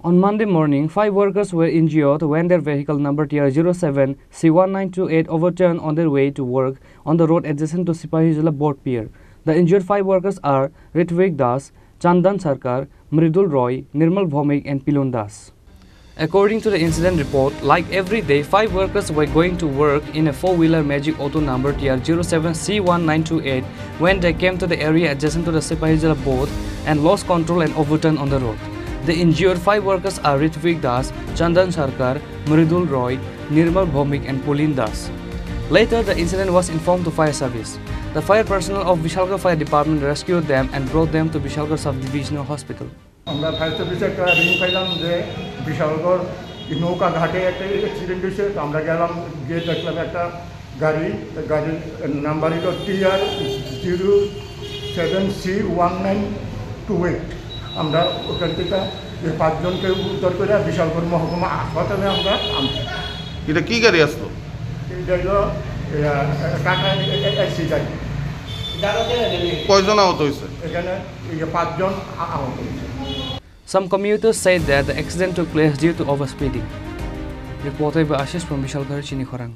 On Monday morning, 5 workers were injured when their vehicle number TR07 C1928 overturned on their way to work on the road adjacent to Sepahijala boat pier. The injured 5 workers are Ritvik Das, Chandan Sarkar, Mridul Roy, Nirmal Bhomik and Pilun Das. According to the incident report, like every day, 5 workers were going to work in a 4-wheeler Magic Auto number TR07 C1928 when they came to the area adjacent to the Sepahijala boat and lost control and overturned on the road. The injured 5 workers are Ritvik Das, Chandan Sarkar, Mridul Roy, Nirmal Bhomik and Pilun Das. Later, the incident was informed to fire service. The fire personnel of Vishalgarh Fire Department rescued them and brought them to Vishalgarh Sub-Divisional Hospital. আমরা fire সার্ভিসে একটা ring পাইলাম যে বিশালগড় নৌকা ঘাটে একটা accident হয়েছে। তো আমরা গেলাম, গিয়ে দেখলাম একটা গাড়ির নাম্বার হলো TR07C1928। আমরা ওখান থেকে 5 জনকে উদ্ধার করে বিশালগড় মহকুমা হাসপাতালে আমরা আনছি। এটা কি গাড়ি আসলো? এটা হলো টাটা এসি গাড়ি। কয়জন আহত হয়েছে? এখানে 5 জন আহত হয়েছে। Some commuters said that the accident took place due to overspeeding. Reported by Ashish from Vishalgarh, Chini, Khorang.